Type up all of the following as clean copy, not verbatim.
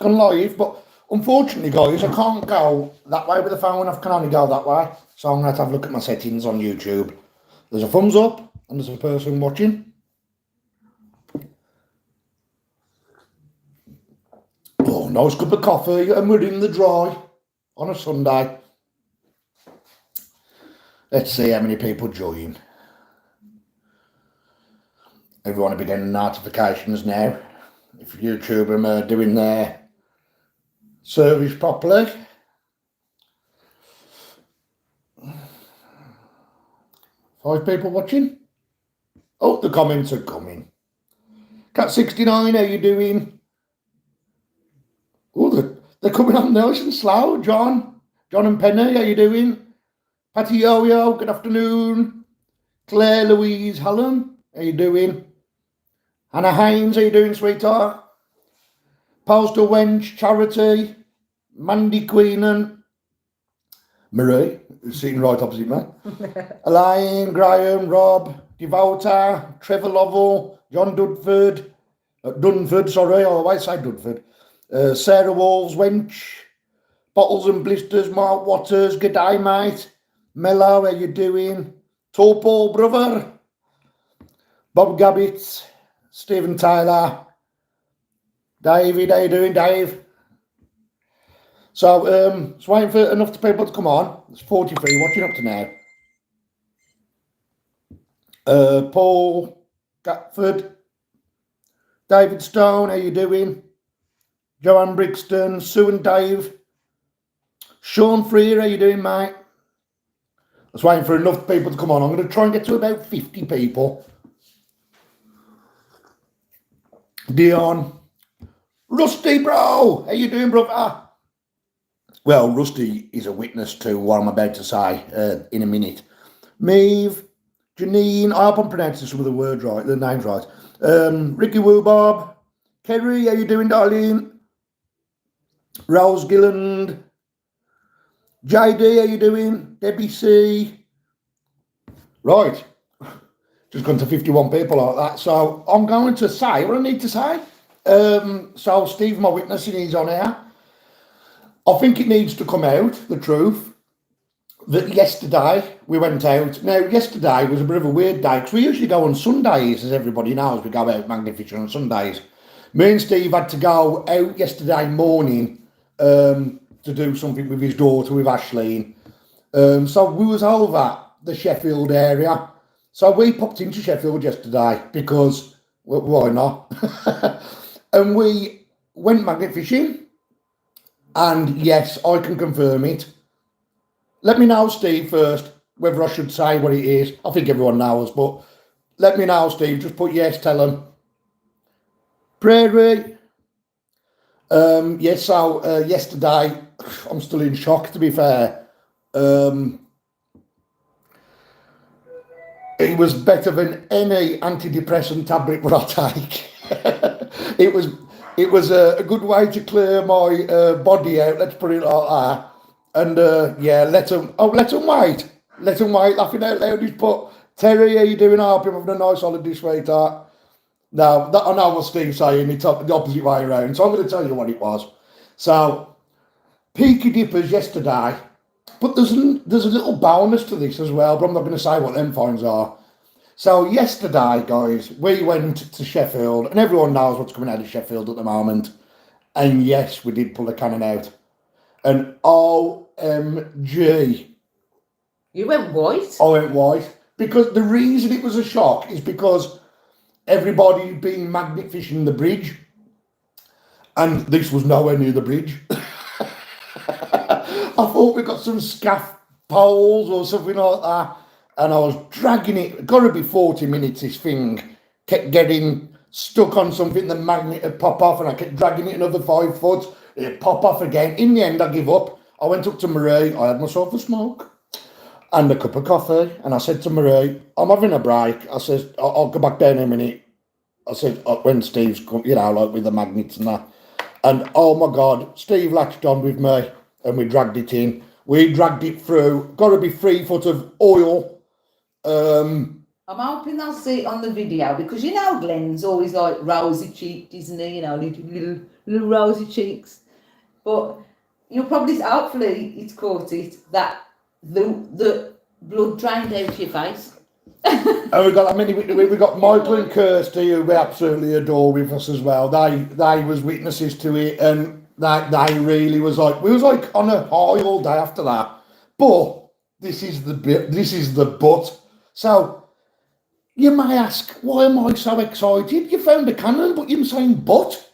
on live, but unfortunately, guys, I can't go that way with the phone. I can only go that way. So I'm going to have a look at my settings on YouTube. There's a thumbs up and there's a person watching. Oh, nice cup of coffee and we're in the dry on a Sunday. Let's see how many people join. Everyone will be getting notifications now if YouTube are doing their service properly. Five people watching. Oh, the comments are coming. Cat69, how you doing? Oh, they're coming on nice and slow. John and Penny, how you doing? Patty Yo-Yo, good afternoon. Claire Louise Helen, how you doing? Hannah Haynes, how you doing, sweetheart? Postal Wench, Charity, Mandy Queenan, Marie, who's sitting right opposite me. Elaine, Graham, Rob, Devota, Trevor Lovell, John Dunford, I always say Dunford. Sarah Wolves, Wench, Bottles and Blisters, Mark Waters, g'day mate. Mello, how you doing? Tall Paul, brother. Bob Gabbett, Stephen Taylor, David, how you doing, Dave? So, it's waiting for enough people to come on. It's 43 watching up to now. Paul Gatford, David Stone, how you doing? Joanne Brixton, Sue and Dave, Sean Freer, how you doing, mate? It's waiting for enough people to come on. I'm going to try and get to about 50 people. Dion, Rusty, bro, how you doing, brother? Well, Rusty is a witness to what I'm about to say in a minute. Maeve, Janine, I hope I'm pronouncing some of the words right, the names right. Ricky Woobob, Kerry, how you doing, darling? Rose Gilland, JD, how you doing? Debbie C. Right, just gone to 51 people like that. So I'm going to say what I need to say. So Steve, my witness, he's on here. I think it needs to come out, the truth, that yesterday we went out. Now, yesterday was a bit of a weird day because we usually go on Sundays, as everybody knows. We go out magnificent on Sundays. Me and Steve had to go out yesterday morning to do something with his daughter, with Ashleen. So we was over the Sheffield area. So we popped into Sheffield yesterday because, well, why not? And we went magnet fishing. And yes, I can confirm it. Let me know, Steve, first, whether I should say what it is. I think everyone knows, but let me know, Steve. Just put yes, tell them. Prairie. Yes, so yesterday, I'm still in shock, to be fair. It was better than any antidepressant tablet that I take. It was a good way to clear my body out, let's put it like that. And yeah, let them wait. Let them wait, laughing out loud. He's put, Terry, how you doing? I hope you're having a nice holiday, sweetheart. Now, I know what Steve's saying, it's the opposite way around. So I'm going to tell you what it was. So, Peaky Dippers yesterday, but there's a little bonus to this as well, but I'm not going to say what them fines are. So yesterday, guys, we went to Sheffield, and everyone knows what's coming out of Sheffield at the moment. And yes, we did pull the cannon out. And OMG. You went white? I went white. Because the reason it was a shock is because everybody had been magnet fishing the bridge. And this was nowhere near the bridge. I thought we got some scaff poles or something like that. And I was dragging it, got to be 40 minutes, this thing kept getting stuck on something, the magnet would pop off, and I kept dragging it another 5 foot, it'd pop off again. In the end, I give up. I went up to Marie, I had myself a smoke and a cup of coffee, and I said to Marie, I'm having a break. I said, I'll go back down in a minute. I said, when Steve's come, you know, like with the magnets and that. And oh my God, Steve latched on with me, and we dragged it in. We dragged it through, got to be 3 foot of oil. I'm hoping they'll see it on the video because you know Glenn's always like rosy cheeked, isn't he? You know, little little rosy cheeks. But you'll probably, hopefully, it's caught it that the blood drained out your face. And we've got, I mean, we've got Michael and Kirsty, who we absolutely adore, with us as well. They was witnesses to it, and they really was like, we was like on a high all day after that. But this is the bit, this is the but. So you may ask, why am I so excited? You found a cannon, but you're saying but?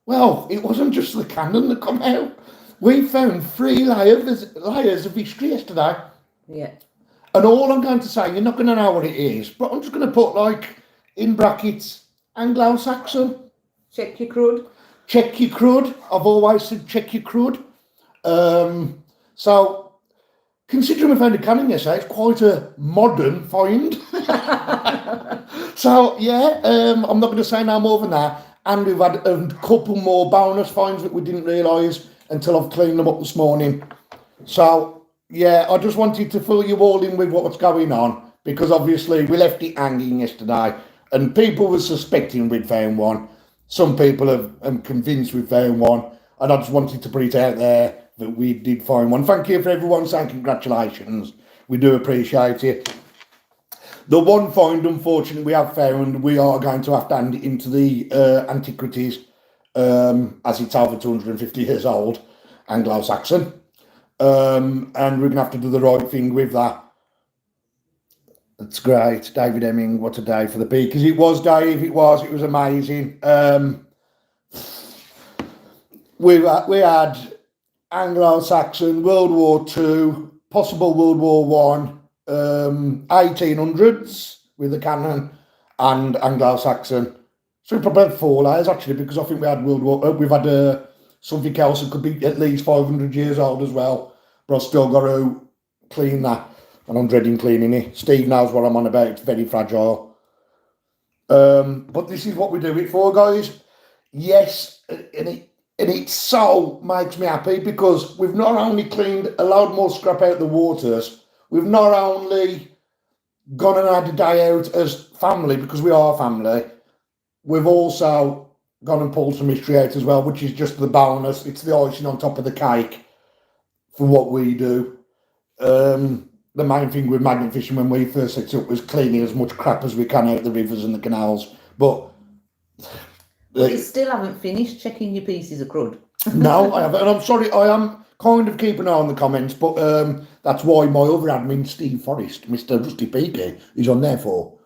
Well, it wasn't just the cannon that come out. We found 3 layers of history yesterday. Yeah. And all I'm going to say, you're not going to know what it is, but I'm just going to put, like, in brackets, Anglo-Saxon. Check your crud. Check your crud. I've always said check your crud. So, considering we found a cannon yesterday, it's quite a modern find. So, yeah, I'm not going to say no more than that. And we've had a couple more bonus finds that we didn't realise until I've cleaned them up this morning. So, yeah, I just wanted to fill you all in with what's going on, because obviously we left it hanging yesterday and people were suspecting we'd found one. Some people are convinced we found one, and I just wanted to put it out there that we did find one. Thank you for everyone saying congratulations. We do appreciate it. The one find, unfortunately, we have found, we are going to have to hand it into the antiquities, as it's over 250 years old, Anglo-Saxon. And we're going to have to do the right thing with that. That's great. David Hemming, what a day for the Peakys. It was, Dave, it was amazing. We had Anglo-Saxon, World War II, possible World War One, 1800s with the cannon, and Anglo-Saxon. So we probably had 4 layers, actually, because I think we had we've had something else that could be at least 500 years old as well, but I've still got to clean that, and I'm dreading cleaning it. Steve knows what I'm on about. It's very fragile. But this is what we do it for, guys. Yes, and it so makes me happy, because we've not only cleaned a load more scrap out the waters, we've not only gone and had a day out as family, because we are family, we've also gone and pulled some history out as well, which is just the bonus. It's the icing on top of the cake for what we do. The main thing with magnet fishing when we first set it up was cleaning as much crap as we can out the rivers and the canals. But you still haven't finished checking your pieces of crud. No, I haven't. And I'm sorry, I am kind of keeping an eye on the comments, but that's why my other admin, Steve Forrest, Mr. Rusty Peaky, is on there for.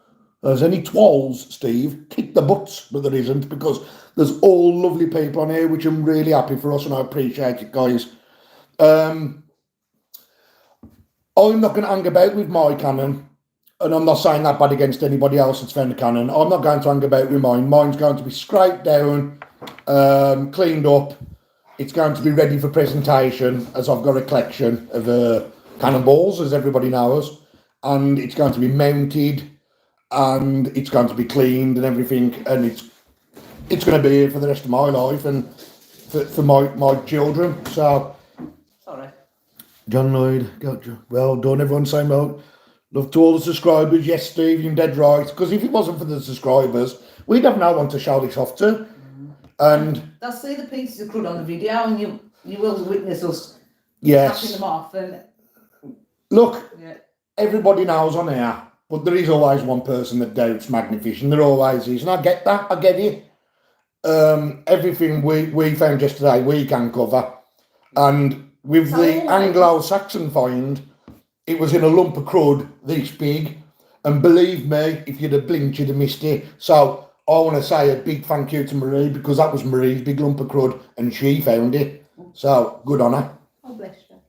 There's any twalls, Steve, kick the butts, but there isn't, because there's all lovely people on here, which I'm really happy for us, and I appreciate it, guys. I'm not going to hang about with my cannon, and I'm not saying that bad against anybody else that's found a cannon. I'm not going to hang about with mine. Mine's going to be scraped down, cleaned up. It's going to be ready for presentation, as I've got a collection of cannonballs, as everybody knows, and it's going to be mounted, and it's going to be cleaned and everything, and it's going to be here for the rest of my life and for my children. So, sorry, John Lloyd, well done, everyone saying well. Love to all the subscribers. Yes, Steve, you're dead right, because if it wasn't for the subscribers, we'd have no one to show this off to. And they'll see the pieces of crud on the video, and you will witness us yes, tapping them off. And look, yeah, everybody knows on here, but there is always one person that doubts magnet fishing. There always is, and I get that. I get it. Everything we found yesterday, we can cover, and with the Anglo-Saxon find, it was in a lump of crud this big, and believe me, if you'd have blinked, you'd have missed it. So I want to say a big thank you to Marie, because that was Marie's big lump of crud, and she found it. So good on her. Oh, bless you.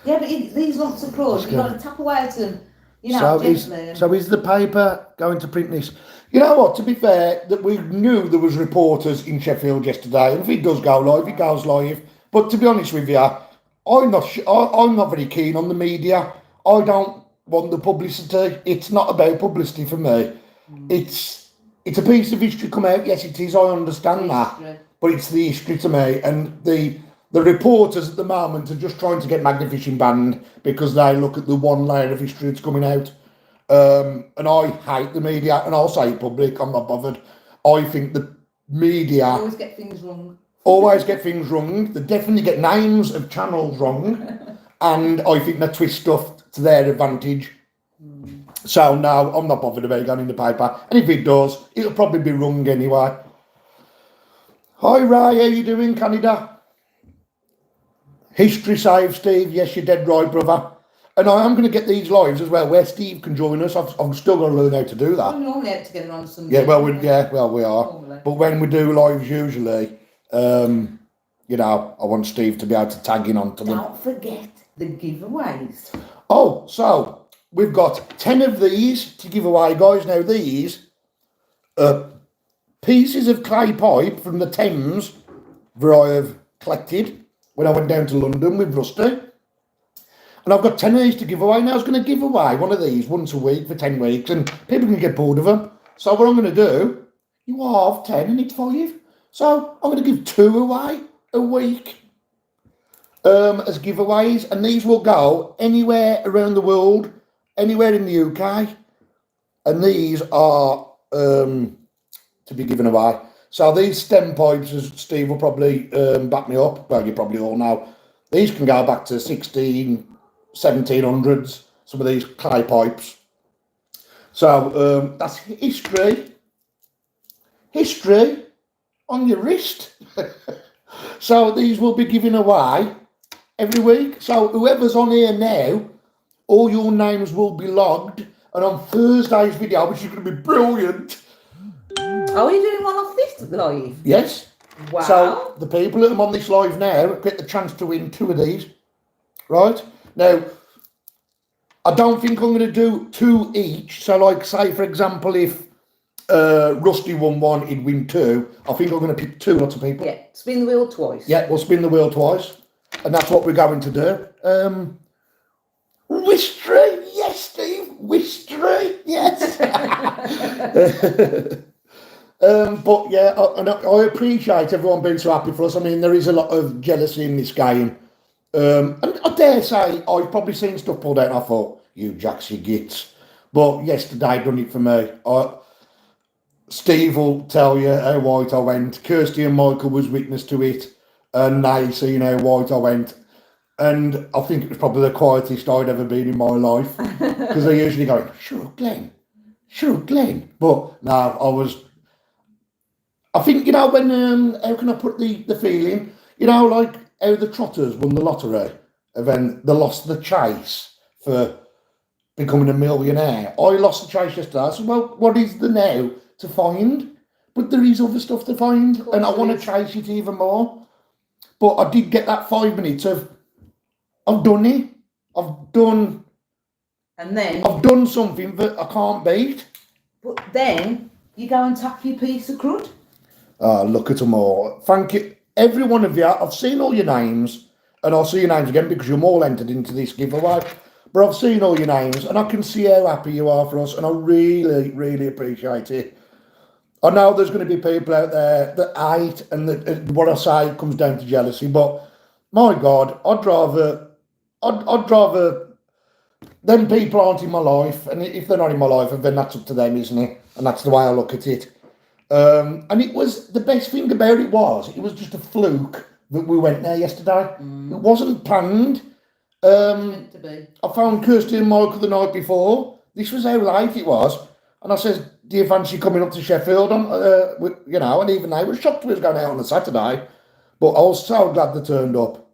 Yeah, but these lumps of crud, you've got to tap away at them, you know, so is the paper going to print this? You know what, to be fair, that we knew there was reporters in Sheffield yesterday, and if it does go live, it goes live. But to be honest with you, I'm not very keen on the media. I don't want the publicity. It's not about publicity for me. It's a piece of history come out. Yes, it is. I understand that, but it's the history to me. And the reporters at the moment are just trying to get magnet fishing banned because they look at the one layer of history that's coming out. And I hate the media, and I'll say it public. I'm not bothered. I think the media always get things wrong. always get things wrong. They definitely get names of channels wrong. And I think they twist stuff to their advantage. So no, I'm not bothered about going in the paper. And if it does, it'll probably be wrong anyway. Hi Ray, how you doing, Canada? History save, Steve. Yes, you're dead right, brother. And I am going to get these lives as well, where Steve can join us. I've still got to learn how to do that. We're normally out together on Sunday. Yeah, well, we are. Normally. But when we do lives, usually, you know, I want Steve to be able to tag in onto them. Don't forget the giveaways. Oh, so we've got 10 of these to give away, guys. Now these are pieces of clay pipe from the Thames that I have collected when I went down to London with Rusty. And I've got 10 of these to give away. Now I was going to give away one of these once a week for 10 weeks, and people can get bored of them. So what I'm going to do, you have 10 and it's 5. So I'm going to give 2 away a week as giveaways, and these will go anywhere around the world, anywhere in the UK, and these are to be given away. So these stem pipes, as Steve will probably back me up, well, you probably all know, these can go back to 1700s, some of these clay pipes. So that's history on your wrist. So these will be given away every week. So whoever's on here now, all your names will be logged, and on Thursday's video, which is going to be brilliant. Are you doing one off this live? Yes. Wow. So the people that are on this live now get the chance to win 2 of these. Right? Now, I don't think I'm going to do 2 each. So, like, say, for example, if Rusty won 1, he'd win 2. I think I'm going to pick 2 lots of people. Yeah, spin the wheel twice. Yeah, we'll spin the wheel twice. And that's what we're going to do. Wistry, yes, Steve. Wistry, yes. But yeah, I appreciate everyone being so happy for us. I mean, there is a lot of jealousy in this game. And I dare say I've probably seen stuff pulled out and I thought, you jacks, you gits. But yesterday done it for me. Steve will tell you how white I went. Kirsty and Michael was witness to it. And they seen how white I went. And I think it was probably the quietest I'd ever been in my life. Because they usually go, sure, Glenn. But no, I think, you know, when, how can I put the feeling? You know, like how the Trotters won the lottery and then they lost the chase for becoming a millionaire. I lost the chase yesterday. I said, well, what is there now to find? But there is other stuff to find, and I want to chase it even more. But I did get that 5 minutes of, I've done it. I've done something that I can't beat. But then you go and tap your piece of crud. Look at them all. Thank you, every one of you. I've seen all your names, and I'll see your names again because you're all entered into this giveaway. But I've seen all your names, and I can see how happy you are for us, and I really, really appreciate it. I know there's going to be people out there that hate, and that what I say comes down to jealousy. But my God, I'd rather them people aren't in my life, and if they're not in my life, then that's up to them, isn't it? And that's the way I look at it. And it was the best thing about it was just a fluke that we went there yesterday. It wasn't planned. Meant to be. I found Kirsty and Michael the night before. This was how late it was, and I said, "Do you fancy coming up to Sheffield?" You know, and even they were shocked we was going out on a Saturday, but I was so glad they turned up.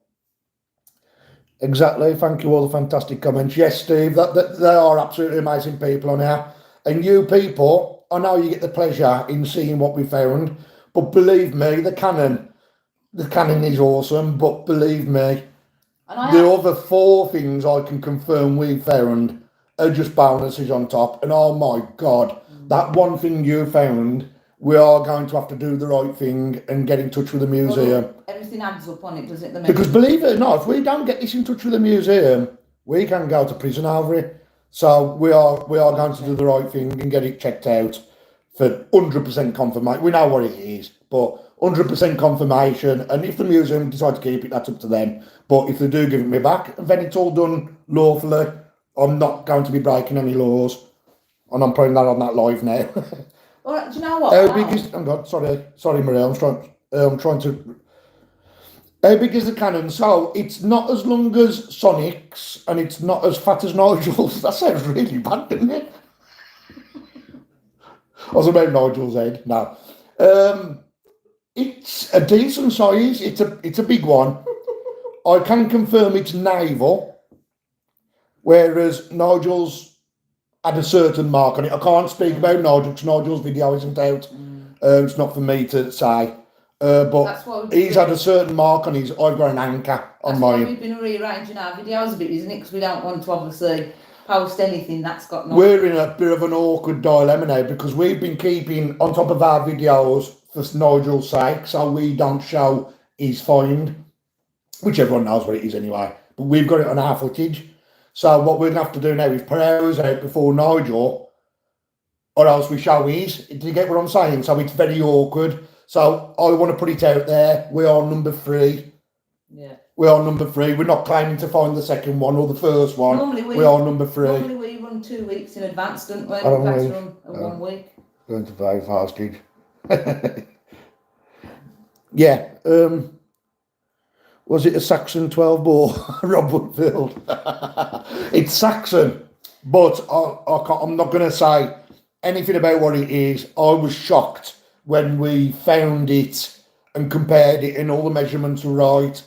Exactly. Thank you all the fantastic comments. Yes, Steve, that they are absolutely amazing people on here, and you people, I know you get the pleasure in seeing what we found, but believe me, the cannon is awesome. But believe me, the other 4 things I can confirm we found are just bonuses on top. And oh my God, that one thing you found, we are going to have to do the right thing and get in touch with the museum. Well, everything adds up on it, does it? Because believe it or not, if we don't get this in touch with the museum, we can go to prison over it. So we are going to do the right thing and get it checked out for 100% confirmation. We know what it is, but 100% confirmation. And if the museum decide to keep it, that's up to them. But if they do give it me back, then it's all done lawfully. I'm not going to be breaking any laws. And I'm putting that on that live now. Well, do you know what? How big is... Oh God, sorry, Maria. I'm trying to How big is the cannon? So it's not as long as Sonic's and it's not as fat as Nigel's. That sounds really bad, doesn't it? I was about Nigel's head. No. It's a decent size. It's a big one. I can confirm it's naval, whereas Nigel's had a certain mark on it. I can't speak about Nigel because Nigel's video isn't out. It's not for me to say. But he's had a certain mark on his. I've got an anchor on mine. We've been rearranging our videos a bit, isn't it? Because we don't want to obviously post anything that's got. We're in a bit of an awkward dilemma now because we've been keeping on top of our videos for Nigel's sake, so we don't show his find, which everyone knows what it is anyway. But we've got it on our footage. So what we're gonna have to do now is put ours out before Nigel, or else we show his. Do you get what I'm saying? So it's very awkward. So I want to put it out there. We are number 3. Yeah. We are number 3. We're not claiming to find the second one or the first one. Normally we are number 3. Normally we run 2 weeks in advance, don't we? I don't That's know. run 1 week. Going to very fast, dude. Yeah. Was it a Saxon 12 bore? Rob Woodfield. It's Saxon, but I'm not going to say anything about what it is. I was shocked when we found it and compared it and all the measurements were right.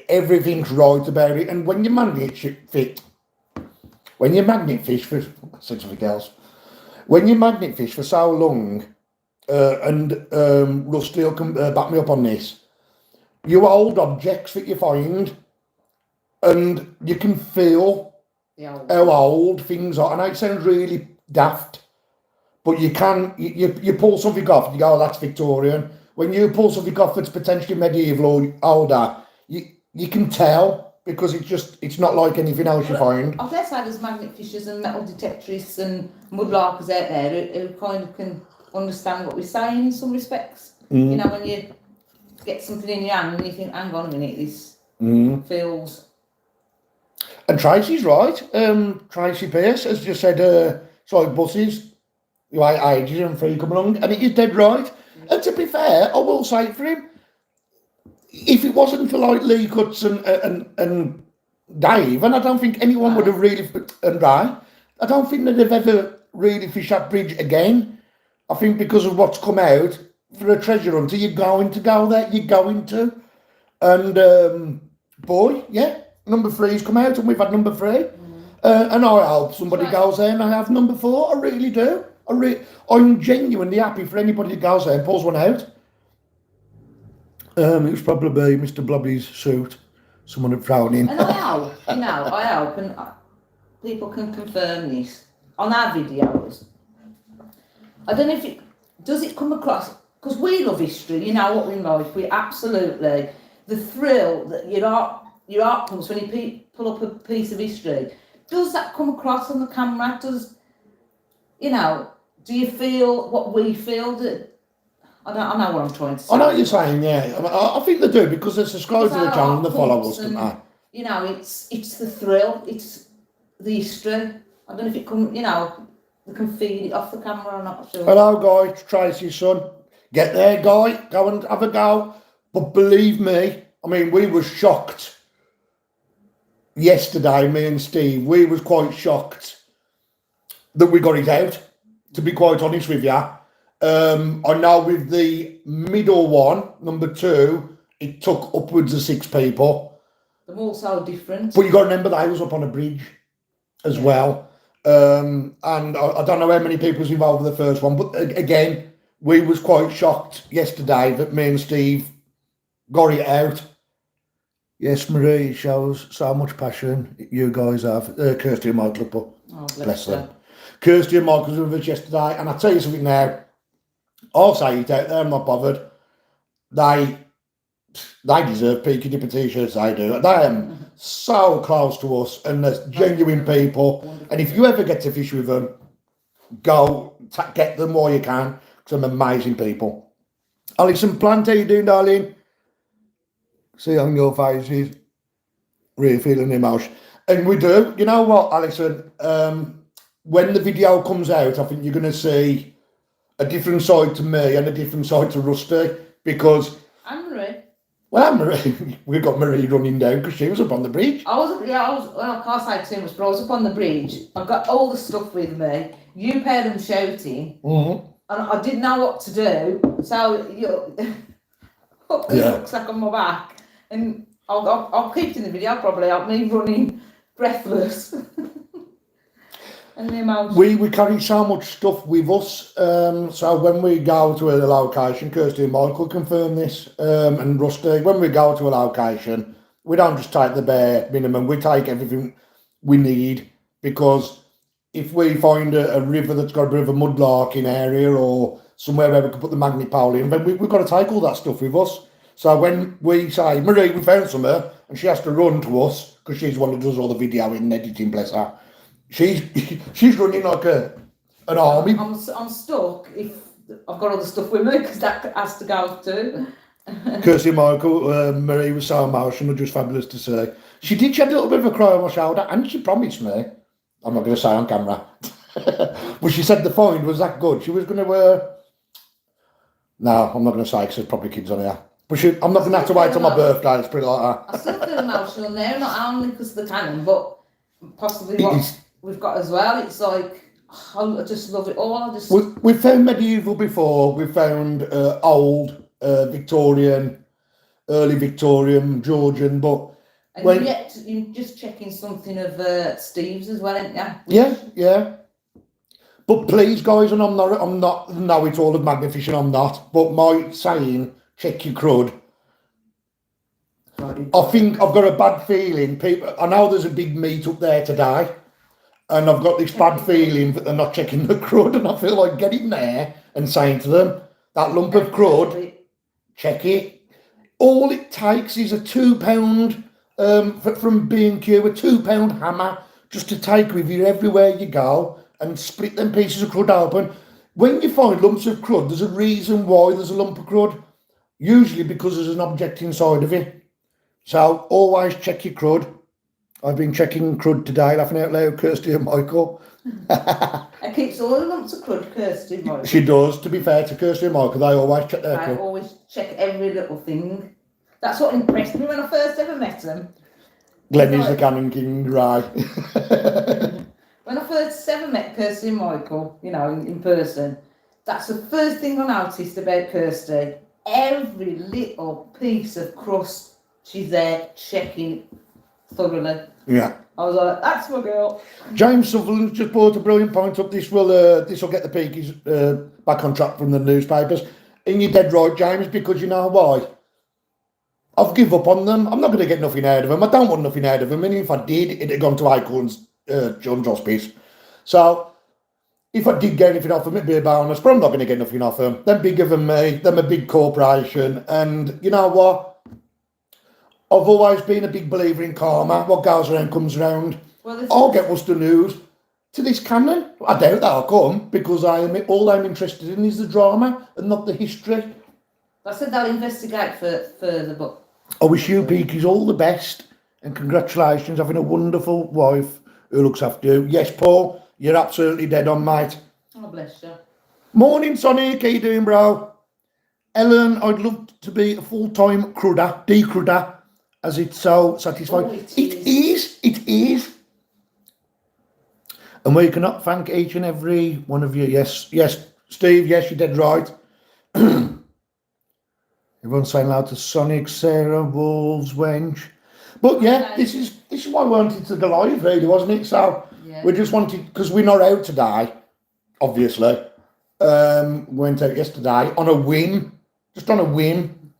Everything's right about it. And when you magnet fish for something else, when you magnet fish for so long, and Rusty will back me up on this, you hold objects that you find and you can feel how old things are. And it sounds really daft, but you can, you pull something off and you go, oh, that's Victorian. When you pull something off that's potentially medieval or older, you can tell because it's not like anything else you find. I guess there's magnet fishers and metal detectorists and mudlarkers out there who kind of can understand what we're saying in some respects. You know, when you get something in your hand and you think, hang on a minute, this feels... And Tracy's right. Tracy Pierce has just said, sorry, buses, you wait ages and 3 come along, and he is dead right. And to be fair, I will say for him, if it wasn't for like Lee Cuts and Dave, and I don't think anyone would have really, and Ray, I don't think they'd have ever really fished that bridge again. I think because of what's come out, for a treasure hunter, you're going to go there, you're going to. And boy, yeah, number 3's come out and we've had number 3. And I hope somebody goes there and I have number 4, I really do. I'm genuinely happy for anybody that goes there and pulls one out. It was probably Mr. Blobby's suit. Someone had thrown in. And I hope, and people can confirm this on our videos. I don't know if does it come across, because we love history, you know what we like, we absolutely, the thrill that your heart pumps when you pull up a piece of history, does that come across on the camera? Do you feel what we feel? I know what I'm trying to say. I know what you're saying, yeah. I think they do because they subscribe to the channel and they follow us, don't they? You know, it's the thrill, it's the history. I don't know if it comes, they can feed it off the camera or not. Sure. Hello, Guy, it's Tracy's son. Get there, Guy, go and have a go. But believe me, I mean, we were shocked yesterday, me and Steve, we was quite shocked that we got it out, to be quite honest with you. I know with the middle one, number 2, it took upwards of 6 people. They're all so different. But you got to remember that I was up on a bridge as well. And I don't know how many people was involved with the first one, but again, we was quite shocked yesterday that me and Steve got it out. Yes, Marie, it shows so much passion you guys have. Kirsty and Michael, bless them. Kirsty and Michael was with us yesterday, and I'll tell you something now. I'll say it out there, I'm not bothered. They deserve Peaky Dipper t-shirts, they do. They are so close to us, and they're genuine people. And if you ever get to fish with them, go get them while you can, because they're amazing people. Alison Plant, how you doing, darling? See on your faces, really feeling the emotion. And we do, you know what, Alison, when the video comes out, I think you're going to see a different side to me and a different side to Rusty, because... Anne-Marie. Well, Marie, we got Marie running down because she was up on the bridge. Well, I can't say too much, but I was up on the bridge. I've got all the stuff with me. You pair them shouting, Mm-hmm. and I didn't know what to do. So, put the rucksack on my back, and I'll keep it in the video probably of me running breathless. And the emotion. We carry so much stuff with us, so when we go to a location, Kirsty and Michael confirm this, and Rusty, when we go to a location, we don't just take the bare minimum, we take everything we need, because if we find a river that's got a bit of a mudlarking area or somewhere where we can put the magnet pole in, then we've got to take all that stuff with us. So when we say, Marie, we found somewhere, and she has to run to us, because she's one who does all the videoing and editing, bless her, she's running like an army. I'm stuck if I've got all the stuff with me, because that has to go too. Kirsty and Michael, Marie was so emotional, just fabulous to see. She had a little bit of a cry on my shoulder, and she promised me, I'm not going to say on camera, but she said the find was that good. She was going to, no, I'm not going to say because there's probably kids on here. But I'm not going to have to wait till my birthday, let's put it like that. I still feel emotional now, not only because of the cannon, but possibly what we've got as well. It's like, I just love it all. We've found medieval before, we've found old Victorian, early Victorian, Georgian, but... And you're just checking something of Steve's as well, ain't you? Yeah. But please, guys, and I'm not know-it-all of magnificent, I'm not, but my saying, check your crud, I think I've got a bad feeling, I know there's a big meet up there today, and I've got this bad feeling that they're not checking the crud, and I feel like getting there and saying to them, that lump of crud, check it. All it takes is a £2, from B&Q, a £2 hammer, just to take with you everywhere you go and split them pieces of crud open. When you find lumps of crud, there's a reason why there's a lump of crud. Usually because there's an object inside of it. So always check your crud. I've been checking crud today, laughing out loud, Kirsty and Michael. It keeps all the lumps of crud, Kirsty and Michael. She does, to be fair to Kirsty and Michael, they always check their crud. They always check every little thing. That's what impressed me when I first ever met him. Glenn is the Cannon King, right. When I first ever met Kirsty and Michael, in person, that's the first thing I noticed about Kirsty. Every little piece of crust, she's there checking thoroughly. Yeah. I was like, that's my girl. James Sutherland just brought a brilliant point up. This will get the Peakies back on track from the newspapers. And you're dead right, James, because you know why? I've given up on them. I'm not going to get nothing out of them. I don't want nothing out of them. And if I did, it'd have gone to Acorn's Children's Hospice. So, if I did get anything off them, it'd be a bonus. But I'm not going to get nothing off them. They're bigger than me. They're a big corporation. And you know what? I've always been a big believer in karma. What goes around comes around. Well, I'll get Worcester News to this Cannon. I doubt that'll come because all I'm interested in is the drama and not the history. I said they'll investigate further, but... I wish you, Peakies, all the best and congratulations having a wonderful wife who looks after you. Yes, Paul, you're absolutely dead on, mate. Oh, bless you. Morning, Sonic. How you doing, bro? Ellen, I'd love to be a full-time decrudder, as it's so satisfying. Oh, it is. And we cannot thank each and every one of you. Yes, Steve, yes, you're dead right. Everyone's saying loud to Sonic, Sarah, Wolves, Wench. But yeah, this is why we wanted to go live, really, wasn't it? So we just wanted, because we're not out today, obviously. We went out yesterday on a whim, just on a whim.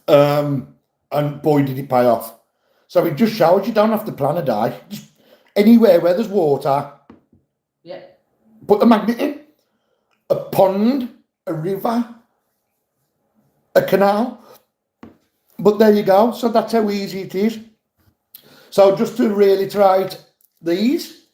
And boy, did it pay off. So it just shows you don't have to plan a day. Just anywhere where there's water, put the magnet in. A pond, a river, a canal. But there you go. So that's how easy it is. So just to reiterate these,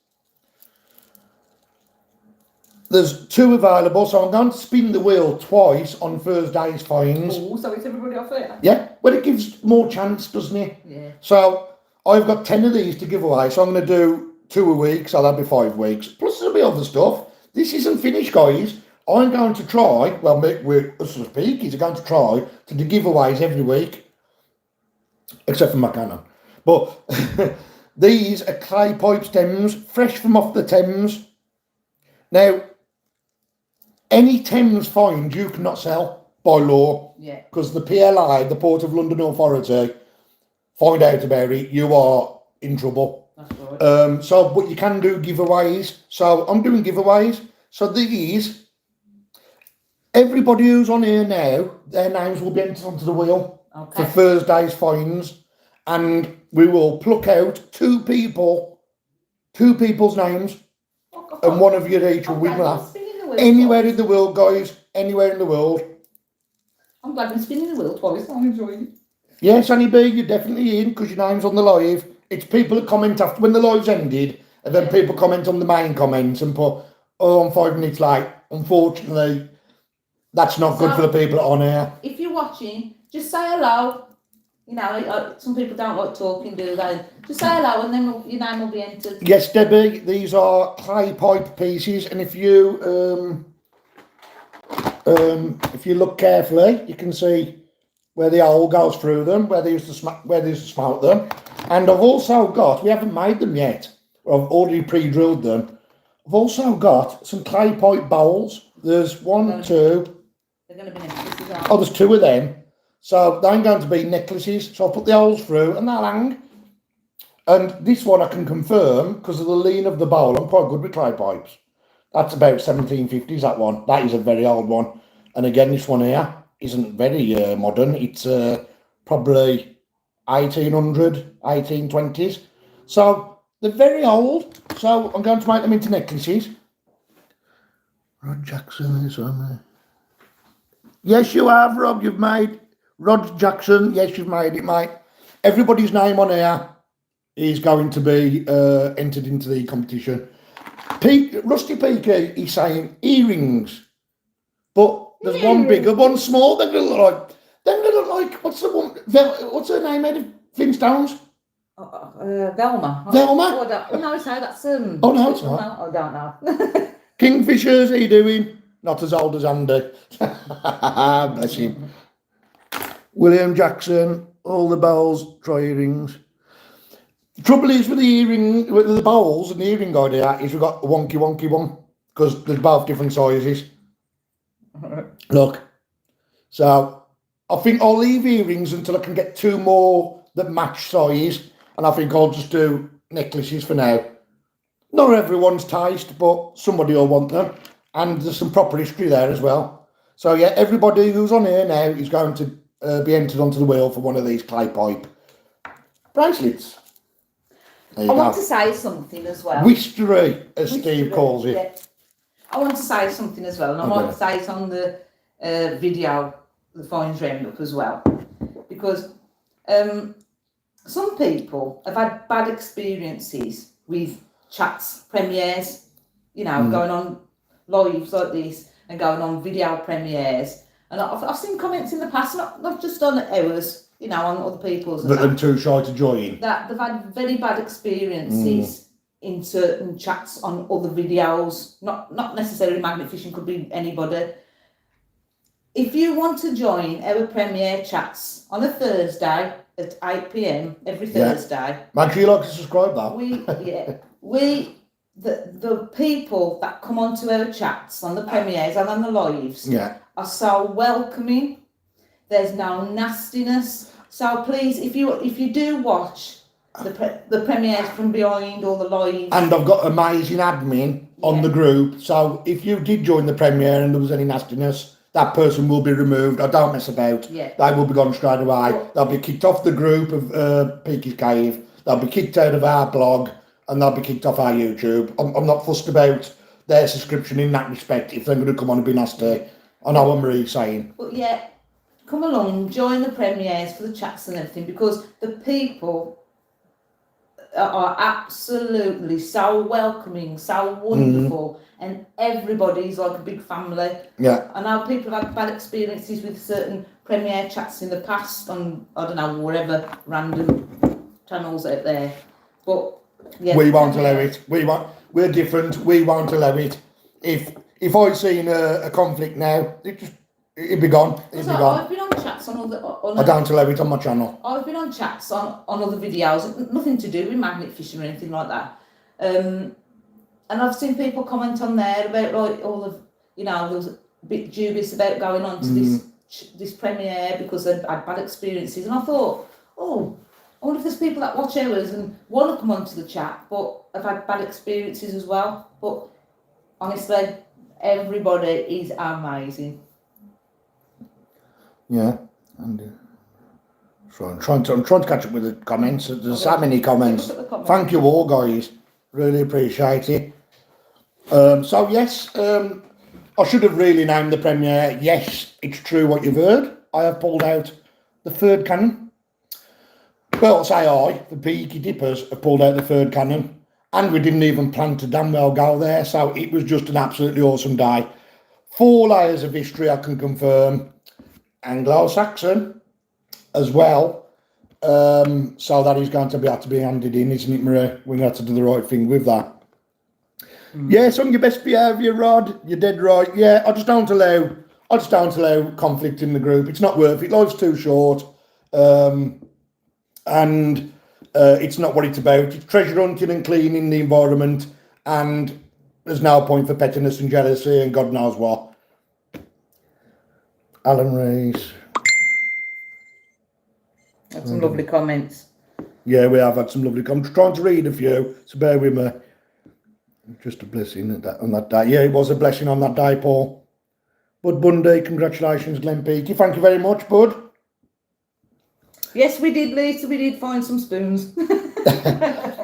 there's 2 available. So I'm going to spin the wheel twice on Thursday's finds. Oh, so it's everybody off it? Yeah. Well, it gives more chance, doesn't it? Yeah. So I've got 10 of these to give away. So I'm going to do 2 a week. So that'll be 5 weeks. Plus there'll be other stuff. This isn't finished, guys. I'm going to try, us as Peakies are going to try to do giveaways every week. except for my cannon. But these are clay pipe stems, fresh from off the Thames. Now, any Thames find you cannot sell by law. Yeah. Because the PLA, the Port of London Authority, find out about it, you are in trouble. That's right. But you can do giveaways. So I'm doing giveaways. So these, everybody who's on here now, their names will be entered onto the wheel for Thursday's finds. And we will pluck out two people's names, and one of you each will win that. Anywhere in the world, guys, anywhere in the world. I'm glad I'm spinning the wheel twice. I'm enjoying it. Yes, Annie B, you're definitely in because your name's on the live. It's people that comment after when the live's ended, and then people comment on the main comments and put, "Oh, I'm 5 minutes late." Unfortunately, that's not good for the people on here. If you're watching, just say hello. You know, some people don't like talking, do they? Just say hello, and then your name will be entered. Yes, Debbie, these are clay pipe pieces, and if you look carefully, you can see where the hole goes through them, where they used to smoke them. And I've also got, we haven't made them yet, I've already pre-drilled them. I've also got some clay pipe bowls. There's one, two. They're going to be necklaces, aren't they? Oh, there's two of them. So they're going to be necklaces. So I'll put the holes through and they'll hang. And this one I can confirm, because of the lean of the bowl, I'm quite good with clay pipes. That's about 1750s, that one. That is a very old one. And again, this one here isn't very modern. It's probably 1800, 1820s. So they're very old. So I'm going to make them into necklaces. Rod Jackson is on there. Yes, you have, Rob. You've made Rod Jackson. Yes, you've made it, mate. Everybody's name on here is going to be entered into the competition. Rusty Peaky is saying earrings, but there's one bigger, one small. They're gonna look like what's the one? What's her name? Out of Flintstones? Velma. Velma? Oh, no, sorry, that's Oh no, it's not. No, I don't know. Kingfishers, how you doing? Not as old as Andy. Bless him. William Jackson, all the bowls, try earrings. The trouble is with the earring, with the bowls and the earring idea is we've got a wonky one because there's both different sizes. Look, so I think I'll leave earrings until I can get two more that match size, and I think I'll just do necklaces for now. Not everyone's taste, but somebody will want them, and there's some proper history there as well. So yeah, everybody who's on here now is going to be entered onto the wheel for one of these clay pipe bracelets. I want to say something as well. Wistery, as Steve calls it. Yeah. I want to say something as well, and I might say it on the video, the Finds Roundup as well, because some people have had bad experiences with chats, premieres, you know, going on lives like this and going on video premieres. And I've seen comments in the past, not just on ours, you know, on other people's. But they're too shy to join. That they've had very bad experiences in certain chats on other videos, not necessarily Magnet Fishing, could be anybody. If you want to join our premiere chats on a Thursday at 8 p.m. every Thursday, make sure you like and subscribe though. The people that come onto our chats on the premieres and on the lives are so welcoming. There's no nastiness. So please, if you do watch the premieres from behind all the lives, and I've got amazing admin on the group. So if you did join the premiere and there was any nastiness, that person will be removed. I don't mess about. Yeah. They will be gone straight away. They'll be kicked off the group of Peaky's Cave. They'll be kicked out of our blog, and they'll be kicked off our YouTube. I'm not fussed about their subscription in that respect. If they're going to come on and be nasty, I know what Marie's saying. But yeah, come along, join the premieres for the chats and everything, because the people are absolutely so welcoming, so wonderful, and everybody's like a big family. Yeah. I know people have had bad experiences with certain premiere chats in the past on, I don't know, whatever random channels out there, but yeah, we won't allow it. We're different. We won't allow it. If I seen a conflict now, it'd be gone. It'd be gone. I've been on chats chats on other. I don't allow it on my channel. I've been on chats on other videos, nothing to do with magnet fishing or anything like that. And I've seen people comment on there about like all of, you know, there was a bit dubious about going on to this premiere because they'd had bad experiences. And I thought, oh, I wonder if there's people that watch ours and want to come onto the chat, but have had bad experiences as well. But honestly, everybody is amazing. Yeah, and so I'm trying to catch up with the comments. There's so many comments. Thank you all, guys. Really appreciate it. So yes, I should have really named the premiere. Yes, it's true what you've heard. I have pulled out the third cannon. Well, say I, the Peaky Dippers, have pulled out the third cannon, and we didn't even plan to damn well go there. So it was just an absolutely awesome day. 4 layers of history, I can confirm. Anglo-Saxon as well. So that is going to have to be handed in, isn't it, Marie? We're going to have to do the right thing with that. Yes, on your best behaviour, Rod. You're dead right. Yeah, I just don't allow conflict in the group. It's not worth it. Life's too short. And it's not what it's about. It's treasure hunting and cleaning the environment, and there's no point for pettiness and jealousy and God knows what. Alan Rees. That's some lovely comments. Yeah, we have had some lovely comments. I'm trying to read a few, so bear with me. Just a blessing on that day. Yeah, it was a blessing on that day, Paul. Bud Bundy, congratulations, Glenn Peaky. Thank you very much, Bud. Yes, we did, Lisa. We did find some spoons.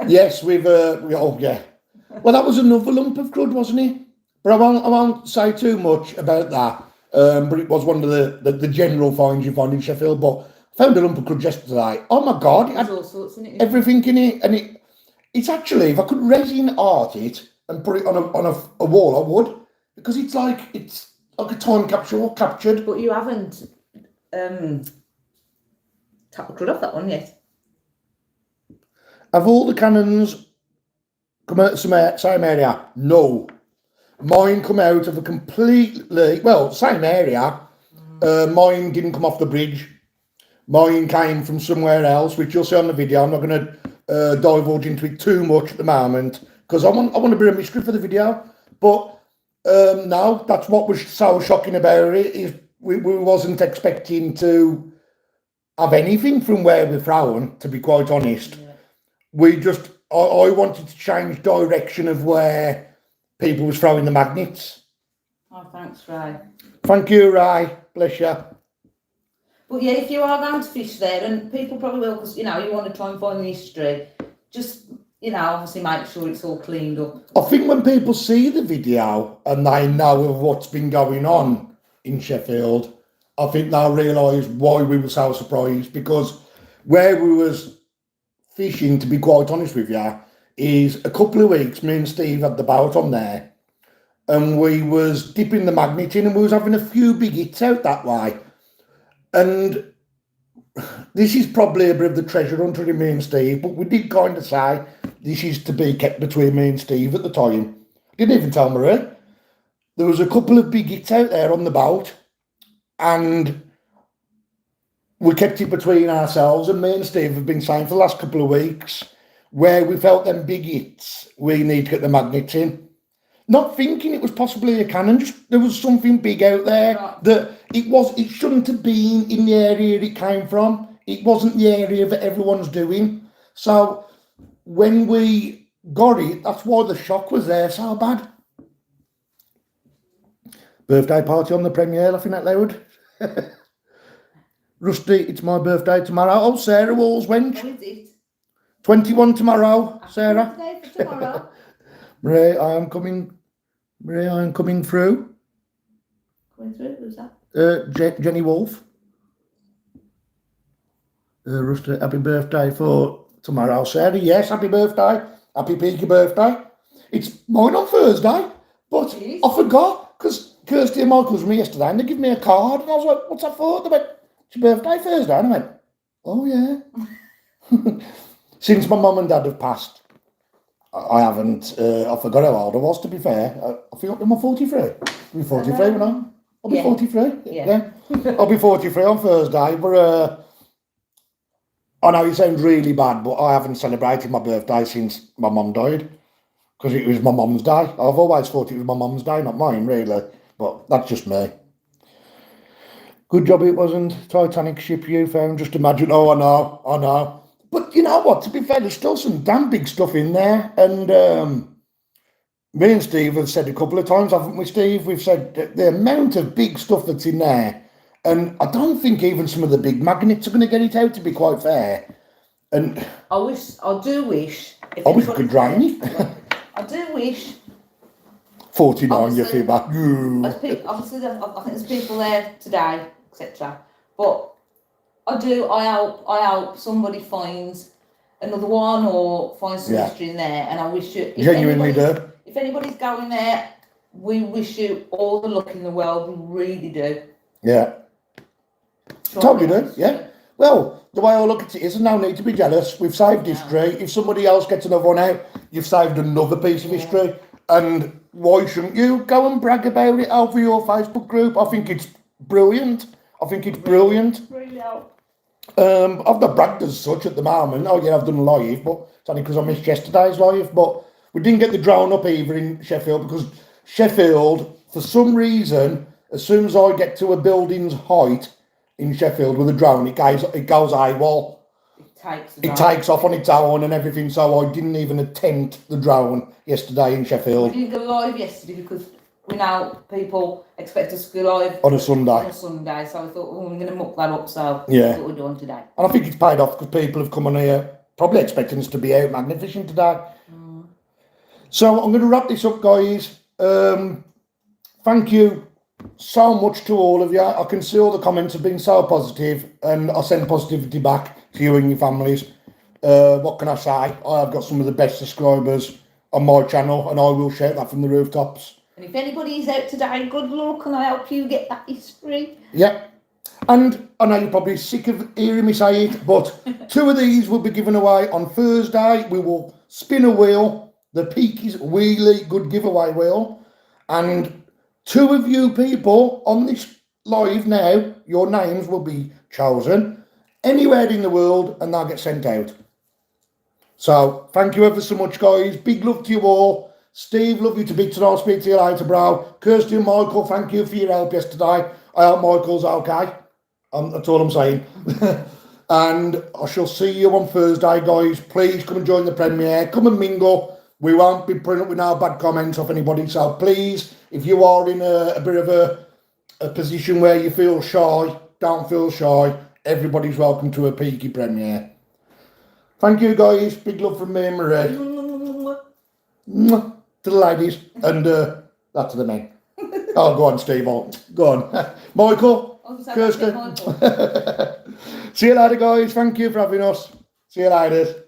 Yes, oh yeah. Well, that was another lump of crud, wasn't it? But I won't say too much about that. But it was one of the general finds you find in Sheffield. But I found a lump of crud yesterday. Oh my God! It had all sorts in it. Everything in it, and it's actually, if I could resin art it and put it on a wall, I would, because it's like a time capsule captured. But you haven't tapped the crud off that one yet. Have all the cannons come out of the same area? No. Mine come out of a completely, well, same area. Mine didn't come off the bridge. Mine came from somewhere else, which you'll see on the video. I'm not going to divulge into it too much at the moment because I want a bit of mystery for the video. But no, that's what was so shocking about it, is we wasn't expecting to have anything from where we're thrown, to be quite honest. Yeah. We just, I wanted to change direction of where people was throwing the magnets. Oh, thanks, Ray. Thank you, Ray. Bless you. But yeah, if you are going to fish there, and people probably will, because, you know, you want to try and find the history, just, you know, obviously make sure it's all cleaned up. I think when people see the video and they know of what's been going on in Sheffield, I think they'll realise why we were so surprised, because where we was fishing, to be quite honest with you, is a couple of weeks, me and Steve had the boat on there, and we was dipping the magnet in, and we was having a few big hits out that way. And this is probably a bit of the treasure hunter in me and Steve, but we did kind of say this is to be kept between me and Steve at the time. Didn't even tell Marie. There was a couple of big hits out there on the boat, and we kept it between ourselves, and me and Steve have been saying for the last couple of weeks, where we felt them big hits, we need to get the magnets in. Not thinking it was possibly a cannon, just there was something big out there that it shouldn't have been in the area it came from. It wasn't the area that everyone's doing. So when we got it, that's why the shock was there so bad. Birthday party on the premiere, laughing out loud. Rusty, it's my birthday tomorrow. Oh, Sarah Walls wench. What is it? 21 tomorrow, Sarah. Birthday for tomorrow. Marie, I am coming through. Coming through? Who's that? Jenny Wolf. Rusty, happy birthday for tomorrow, Sarah. Yes, happy birthday. Happy Peaky birthday. It's mine on Thursday, but I forgot because Kirsty and Michael was with me yesterday and they gave me a card and I was like, what's that for? They went, it's your birthday Thursday. And I went, oh yeah. Since my mum and dad have passed, I haven't, I forgot how old I was, to be fair. I feel I'm 43. I'm 43 now. I'll be Yeah. 43. Yeah. I'll be 43 on Thursday. But I know it sounds really bad, but I haven't celebrated my birthday since my mum died. Because it was my mum's day. I've always thought it was my mum's day, not mine, really. But that's just me. Good job it wasn't Titanic ship you found. Just imagine. Oh, I know. But you know what? To be fair, there's still some damn big stuff in there. And me and Steve have said a couple of times, haven't we, Steve? We've said that the amount of big stuff that's in there. And I don't think even some of the big magnets are going to get it out, to be quite fair. And I do wish. If I wish I anybody's could drown there- you. I do wish. 49, you Obviously- feel back. Obviously, I think there's people there today, etc. But I hope somebody finds another one or finds some Yeah. history in there. And I wish you. Genuinely do. If anybody's going there, we wish you all the luck in the world. We really do. Yeah. Totally do, yeah. Well, the way I look at it is, no need to be jealous. We've saved history. If somebody else gets another one out, you've saved another piece of history. And why shouldn't you go and brag about it over your Facebook group? I think it's brilliant. Really out. I've not bragged as such at the moment. Oh yeah, I've done live, but it's only because I missed yesterday's live. But we didn't get the drone up either in Sheffield, because Sheffield, for some reason, as soon as I get to a building's height in Sheffield with a drone, it goes AWOL. It takes off on its own and everything, so I didn't even attempt the drone yesterday in Sheffield. We didn't go live yesterday because we know people expect us to go live On a Sunday. so I thought, oh, we're going to muck that up, so Yeah. that's what we're doing today. And I think it's paid off because people have come on here probably expecting us to be out magnificent today. So I'm going to wrap this up, guys. Thank you so much to all of you. I can see all the comments have been so positive, and I send positivity back to you and your families. What can I say? I have got some of the best subscribers on my channel, and I will shout that from the rooftops. And if anybody's out today, good luck, and I help you get that history. Yeah. And I know you're probably sick of hearing me say it, but 2 of these will be given away on Thursday. We will spin a wheel, the Peaky's Wheelie Good Giveaway wheel, and 2 of you people on this live now, your names will be chosen anywhere in the world, and they'll get sent out. So thank you ever so much, guys. Big love to you all. Steve, love you to bits, and I'll speak to you later, bro. Kirsty and Michael, thank you for your help yesterday. I hope Michael's okay. That's all I'm saying. And I shall see you on Thursday, guys. Please come and join the premiere. Come and mingle. We won't be putting up with no bad comments off anybody. So please, if you are in a bit of a position where you feel shy, don't feel shy. Everybody's welcome to a Peaky premiere. Thank you, guys. Big love from me and Marie. Mwah. To the ladies. And that to the men. Oh, go on, Steve. Go on. Michael. Kirsty. See you later, guys. Thank you for having us. See you later.